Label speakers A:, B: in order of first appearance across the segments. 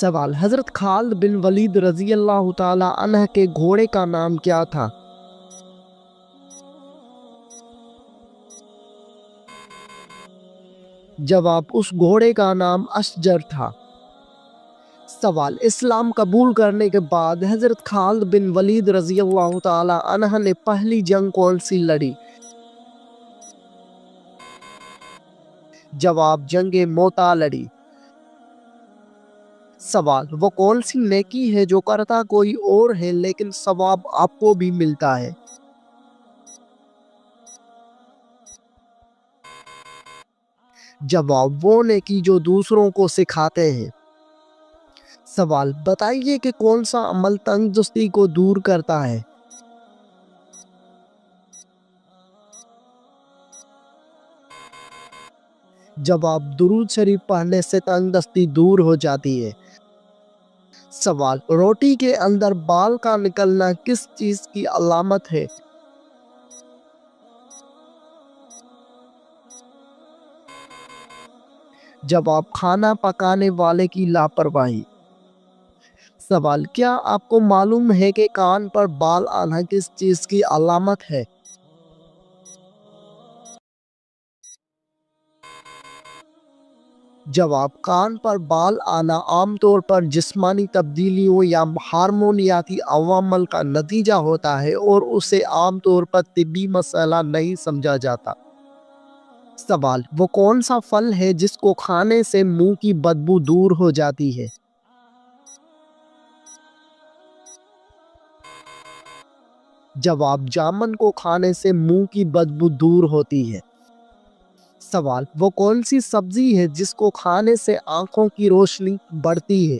A: سوال، حضرت خالد بن ولید رضی اللہ تعالی عنہ کے گھوڑے کا نام کیا تھا؟ جواب، اس گھوڑے کا نام اشجر تھا۔ سوال، اسلام قبول کرنے کے بعد حضرت خالد بن ولید رضی اللہ تعالی عنہ نے پہلی جنگ کون سی لڑی؟ جواب، جنگ موتا لڑی۔ سوال، وہ کون سی نیکی ہے جو کرتا کوئی اور ہے لیکن ثواب آپ کو بھی ملتا ہے؟ جواب، وہ نیکی جو دوسروں کو سکھاتے ہیں۔ سوال، بتائیے کہ کون سا عمل تنگ کو دور کرتا ہے؟ جواب، درود شریف پڑھنے سے تنگ دستی دور ہو جاتی ہے۔ سوال، روٹی کے اندر بال کا نکلنا کس چیز کی علامت ہے؟ جواب، کھانا پکانے والے کی لاپرواہی۔ سوال، کیا آپ کو معلوم ہے کہ کان پر بال آنا کس چیز کی علامت ہے؟ جواب، کان پر بال آنا عام طور پر جسمانی تبدیلیوں یا ہارمونیاتی عوامل کا نتیجہ ہوتا ہے اور اسے عام طور پر طبی مسئلہ نہیں سمجھا جاتا۔ سوال، وہ کون سا پھل ہے جس کو کھانے سے منہ کی بدبو دور ہو جاتی ہے؟ جواب، جامن کو کھانے سے منہ کی بدبو دور ہوتی ہے۔ سوال، وہ کون سی سبزی ہے جس کو کھانے سے آنکھوں کی روشنی بڑھتی ہے؟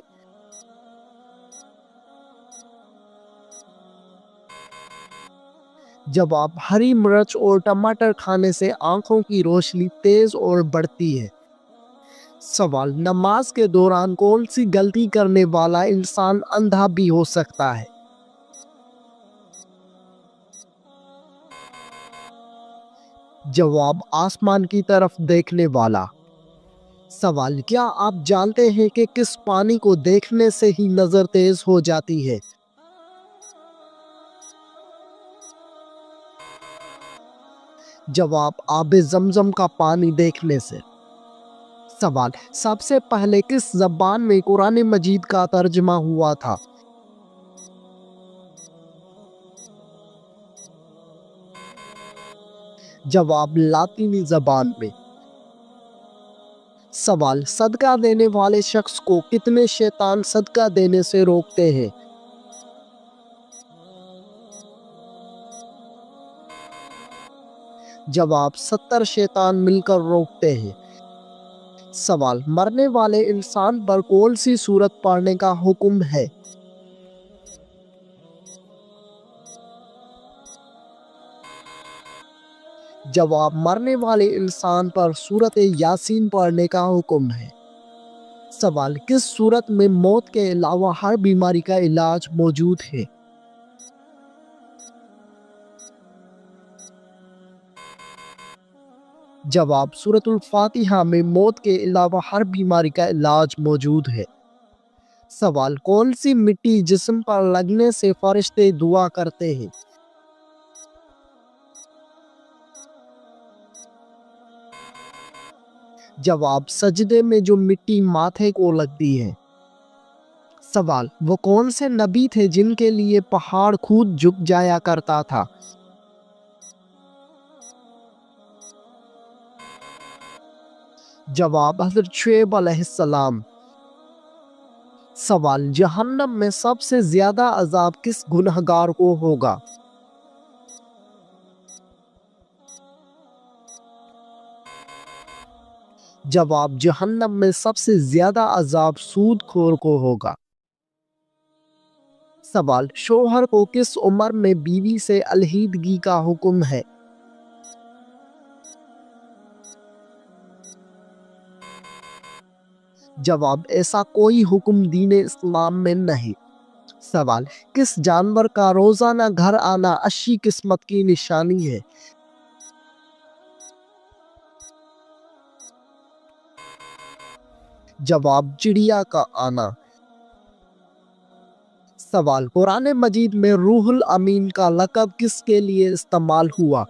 A: جواب، ہری مرچ اور ٹماٹر کھانے سے آنکھوں کی روشنی تیز اور بڑھتی ہے۔ سوال، نماز کے دوران کون سی غلطی کرنے والا انسان اندھا بھی ہو سکتا ہے؟ جواب، آسمان کی طرف دیکھنے والا۔ سوال، کیا آپ جانتے ہیں کہ کس پانی کو دیکھنے سے ہی نظر تیز ہو جاتی ہے؟ جواب، آب زمزم کا پانی دیکھنے سے۔ سوال، سب سے پہلے کس زبان میں قرآن مجید کا ترجمہ ہوا تھا؟ جواب، لاطینی زبان میں۔ سوال، صدقہ دینے والے شخص کو کتنے شیطان صدقہ دینے سے روکتے ہیں؟ جواب، 70 شیطان مل کر روکتے ہیں۔ سوال، مرنے والے انسان پر کون سی سورت پڑھنے کا حکم ہے؟ جواب، مرنے والے انسان پر سورت یاسین پڑھنے کا حکم ہے۔ سوال، کس سورت میں موت کے علاوہ ہر بیماری کا علاج موجود ہے؟ جواب، سورت الفاتحہ میں موت کے علاوہ ہر بیماری کا علاج موجود ہے۔ سوال، کون سی مٹی جسم پر لگنے سے فرشتے دعا کرتے ہیں؟ جواب، سجدے میں جو مٹی ماتھے کو لگتی ہے۔ سوال، وہ کون سے نبی تھے جن کے لیے پہاڑ خود جھک جایا کرتا تھا؟ جواب، حضرت شعیب علیہ السلام۔ سوال، جہنم میں سب سے زیادہ عذاب کس گنہگار کو ہوگا؟ جواب، جہنم میں سب سے زیادہ عذاب سود خور کو ہوگا۔ سوال، شوہر کو کس عمر میں بیوی سے علیحدگی کا حکم ہے؟ جواب، ایسا کوئی حکم دین اسلام میں نہیں۔ سوال، کس جانور کا روزانہ گھر آنا اچھی قسمت کی نشانی ہے؟ جواب، چڑیا کا آنا۔ سوال، قرآن مجید میں روح الامین کا لقب کس کے لیے استعمال ہوا؟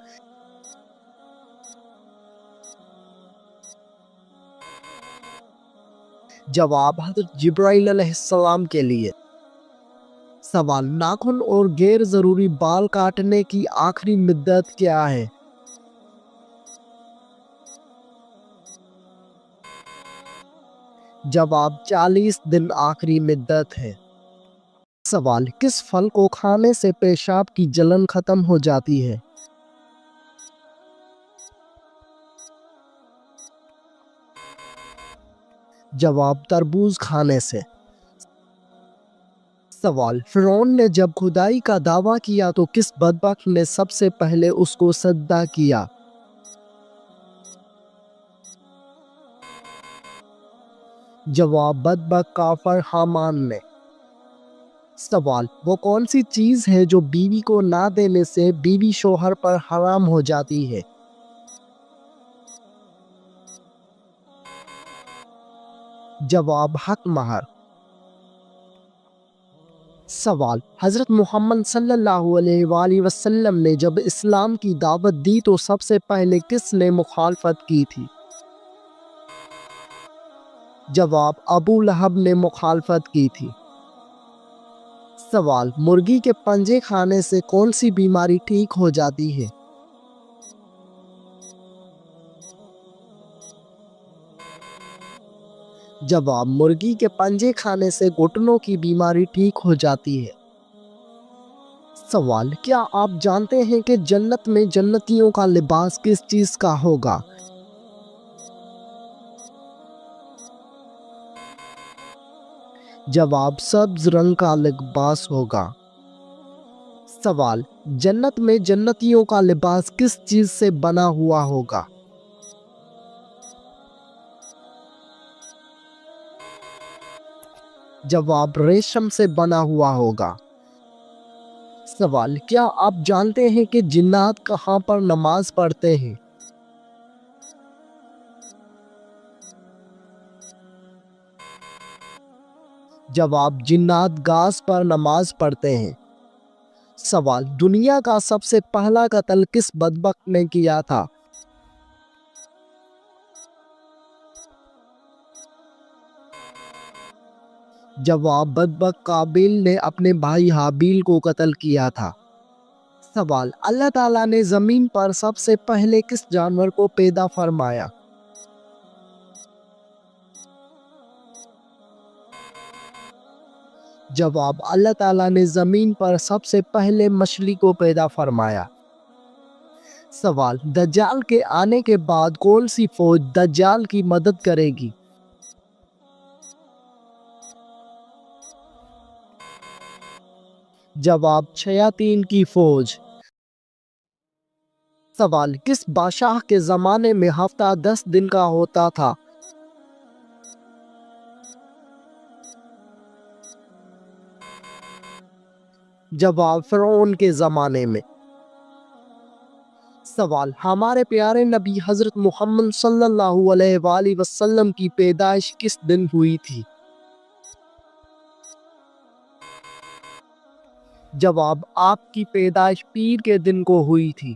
A: جواب، حضرت جبرائیل علیہ السلام کے لیے۔ سوال، ناخن اور غیر ضروری بال کاٹنے کی آخری مدت کیا ہے؟ جواب، 40 دن آخری مدت ہے۔ سوال، کس پھل کو کھانے سے پیشاب کی جلن ختم ہو جاتی ہے؟ جواب، تربوز کھانے سے۔ سوال، فرعون نے جب خدائی کا دعویٰ کیا تو کس بدبخت نے سب سے پہلے اس کو سجدہ کیا؟ جواب، بدبخت کافر حامان نے۔ سوال، وہ کون سی چیز ہے جو بیوی کو نہ دینے سے بیوی شوہر پر حرام ہو جاتی ہے؟ جواب، حق مہر۔ سوال، حضرت محمد صلی اللہ علیہ وآلہ وسلم نے جب اسلام کی دعوت دی تو سب سے پہلے کس نے مخالفت کی تھی؟ جواب، ابو لہب نے مخالفت کی تھی۔ سوال، مرغی کے پنجے کھانے سے کون سی بیماری ٹھیک ہو جاتی ہے؟ جواب، مرغی کے پنجے کھانے سے گھٹنوں کی بیماری ٹھیک ہو جاتی ہے۔ سوال، کیا آپ جانتے ہیں کہ جنت میں جنتیوں کا لباس کس چیز کا ہوگا؟ جواب، سبز رنگ کا لباس ہوگا۔ سوال، جنت میں جنتیوں کا لباس کس چیز سے بنا ہوا ہوگا؟ جواب، ریشم سے بنا ہوا ہوگا۔ سوال، کیا آپ جانتے ہیں کہ جنات کہاں پر نماز پڑھتے ہیں؟ جواب، جنات گھاس پر نماز پڑھتے ہیں۔ سوال، دنیا کا سب سے پہلا قتل کس بدبخت نے کیا تھا؟ جواب، بدبخت قابیل نے اپنے بھائی حابیل کو قتل کیا تھا۔ سوال، اللہ تعالیٰ نے زمین پر سب سے پہلے کس جانور کو پیدا فرمایا؟ جواب، اللہ تعالیٰ نے زمین پر سب سے پہلے مچھلی کو پیدا فرمایا۔ سوال، دجال کے آنے کے بعد کون سی فوج دجال کی مدد کرے گی؟ جواب، شیاطین کی فوج۔ سوال، کس بادشاہ کے زمانے میں ہفتہ 10 دن کا ہوتا تھا؟ جواب، فرعون کے زمانے میں۔ سوال، ہمارے پیارے نبی حضرت محمد صلی اللہ علیہ وآلہ وسلم کی پیدائش کس دن ہوئی تھی؟ جواب، آپ کی پیدائش پیر کے دن کو ہوئی تھی۔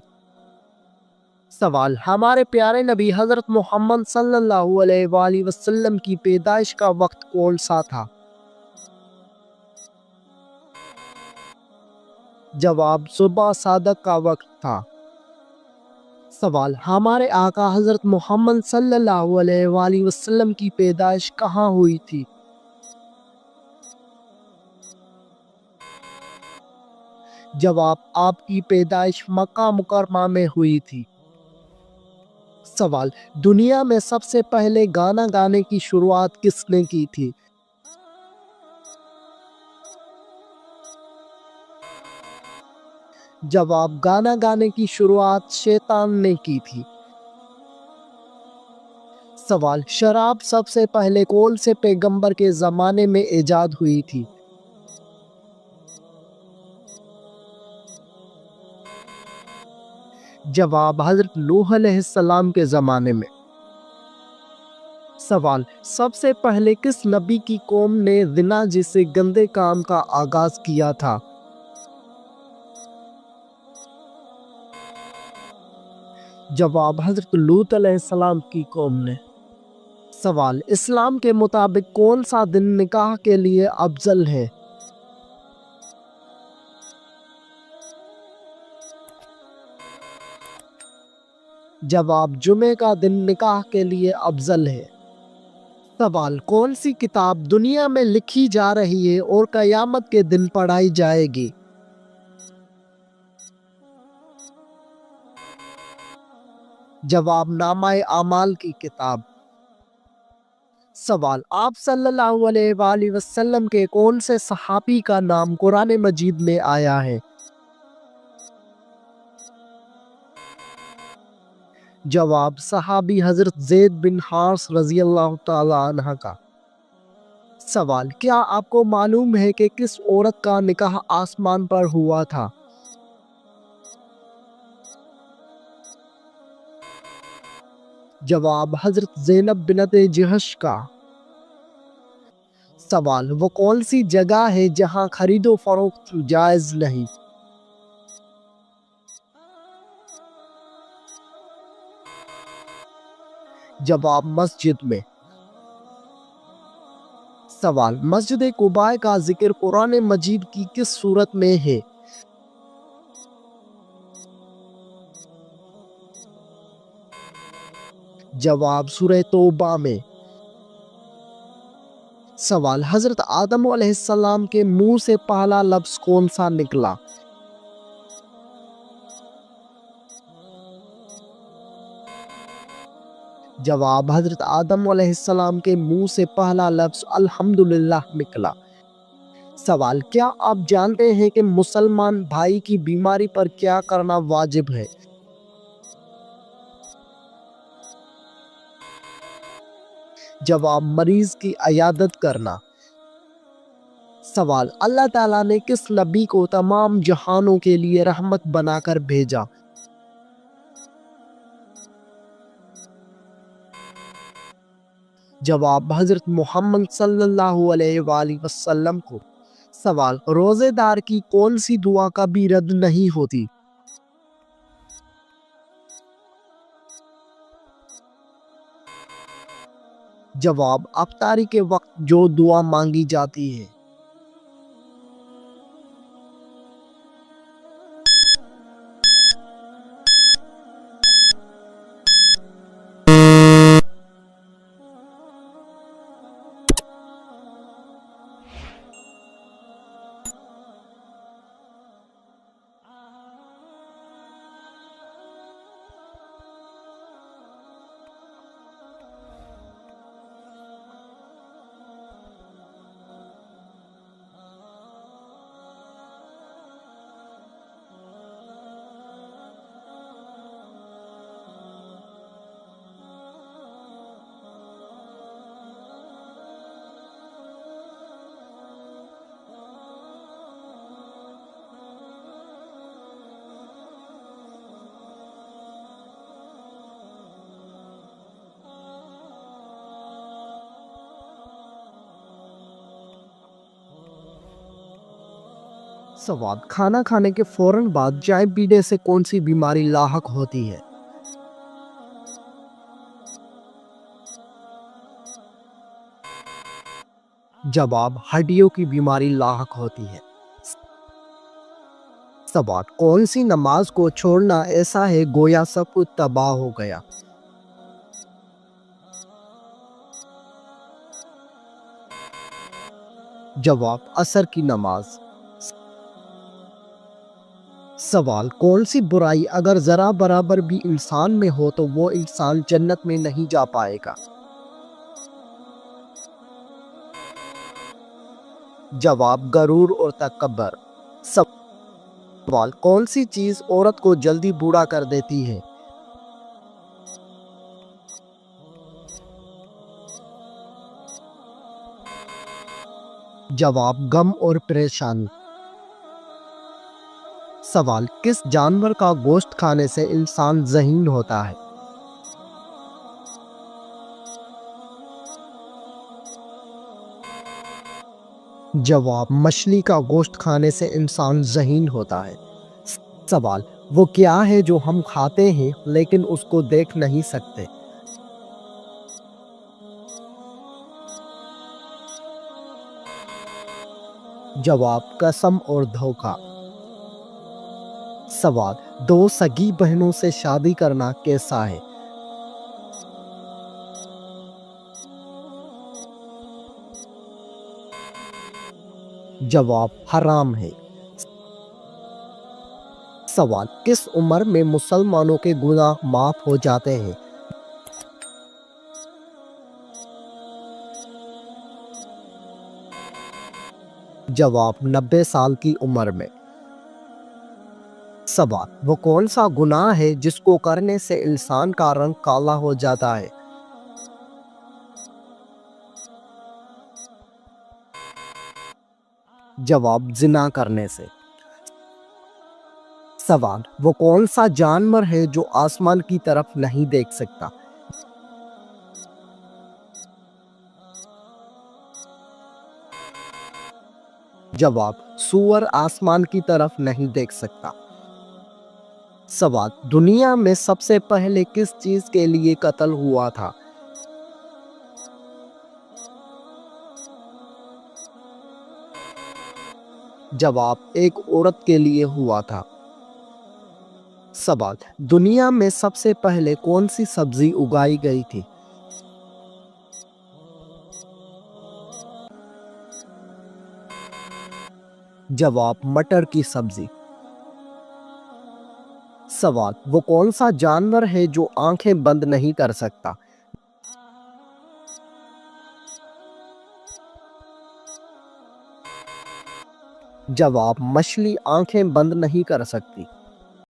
A: سوال، ہمارے پیارے نبی حضرت محمد صلی اللہ علیہ وآلہ وسلم کی پیدائش کا وقت کون سا تھا؟ جواب، صبح صادق کا وقت تھا۔ سوال، ہمارے آقا حضرت محمد صلی اللہ علیہ وآلہ وسلم کی پیدائش کہاں ہوئی تھی؟ جواب، آپ کی پیدائش مکہ مکرمہ میں ہوئی تھی۔ سوال، دنیا میں سب سے پہلے گانا گانے کی شروعات کس نے کی تھی؟ جواب، گانا گانے کی شروعات شیطان نے کی تھی۔ سوال، شراب سب سے پہلے کون سے پیغمبر کے زمانے میں ایجاد ہوئی تھی؟ جواب، حضرت نوح علیہ السلام کے زمانے میں۔ سوال، سب سے پہلے کس نبی کی قوم نے زنا جیسے گندے کام کا آغاز کیا تھا؟ جواب، حضرت لوط علیہ السلام کی قوم نے۔ سوال، اسلام کے مطابق کون سا دن نکاح کے لیے افضل ہے؟ جواب، جمعے کا دن نکاح کے لیے افضل ہے۔ سوال، کون سی کتاب دنیا میں لکھی جا رہی ہے اور قیامت کے دن پڑھائی جائے گی؟ جواب، نامہ اعمال کی کتاب۔ سوال، آپ صلی اللہ علیہ وآلہ وسلم کے کون سے صحابی کا نام قرآن مجید میں آیا ہے؟ جواب، صحابی حضرت زید بن حارث رضی اللہ تعالی عنہ کا۔ سوال، کیا آپ کو معلوم ہے کہ کس عورت کا نکاح آسمان پر ہوا تھا؟ جواب، حضرت زینب بنت جہش کا۔ سوال، وہ کون سی جگہ ہے جہاں خرید و فروخت جائز نہیں؟ جواب، مسجد میں۔ سوال، مسجد قباء کا ذکر قرآن مجید کی کس سورت میں ہے؟ جواب، سورہ توبہ میں۔ سوال، حضرت آدم علیہ السلام کے منہ سے پہلا لفظ کون سا نکلا؟ جواب، حضرت آدم علیہ السلام کے منہ سے پہلا لفظ الحمدللہ نکلا۔ سوال، کیا آپ جانتے ہیں کہ مسلمان بھائی کی بیماری پر کیا کرنا واجب ہے؟ جواب، مریض کی عیادت کرنا۔ سوال، اللہ تعالیٰ نے کس نبی کو تمام جہانوں کے لیے رحمت بنا کر بھیجا؟ جواب، حضرت محمد صلی اللہ علیہ وآلہ وسلم کو۔ سوال، روزے دار کی کون سی دعا کبھی رد نہیں ہوتی؟ جواب، افطاری کے وقت جو دعا مانگی جاتی ہے۔ سوال، کھانا کھانے کے فوراً بعد چائے پینے سے کون سی بیماری لاحق ہوتی ہے؟ جواب، ہڈیوں کی بیماری لاحق ہوتی ہے۔ سوال، کون سی نماز کو چھوڑنا ایسا ہے گویا سب کچھ تباہ ہو گیا؟ جواب، عصر کی نماز۔ سوال، کون سی برائی اگر ذرا برابر بھی انسان میں ہو تو وہ انسان جنت میں نہیں جا پائے گا؟ جواب، غرور اور تکبر۔ سوال، کون سی چیز عورت کو جلدی بوڑھا کر دیتی ہے؟ جواب، غم اور پریشانی۔ سوال، کس جانور کا گوشت کھانے سے انسان ذہین ہوتا ہے؟ جواب: مچھلی کا گوشت کھانے سے انسان ذہین ہوتا ہے۔ سوال: وہ کیا ہے جو ہم کھاتے ہیں لیکن اس کو دیکھ نہیں سکتے؟ جواب: قسم اور دھوکہ۔ سوال: دو سگی بہنوں سے شادی کرنا کیسا ہے؟ جواب: حرام ہے۔ سوال: کس عمر میں مسلمانوں کے گناہ معاف ہو جاتے ہیں؟ جواب: 90 سال کی عمر میں۔ سوال: وہ کون سا گناہ ہے جس کو کرنے سے انسان کا رنگ کالا ہو جاتا ہے؟ جواب: زنا کرنے سے۔ سوال: وہ کون سا جانور ہے جو آسمان کی طرف نہیں دیکھ سکتا؟ جواب: سور آسمان کی طرف نہیں دیکھ سکتا۔ سوال: دنیا میں سب سے پہلے کس چیز کے لیے قتل ہوا تھا؟ جواب: ایک عورت کے لیے ہوا تھا۔ سوال: دنیا میں سب سے پہلے کون سی سبزی اگائی گئی تھی؟ جواب: مٹر کی سبزی۔ سوال: وہ کون سا جانور ہے جو آنکھیں بند نہیں کر سکتا؟ جواب: مچھلی آنکھیں بند نہیں کر سکتی۔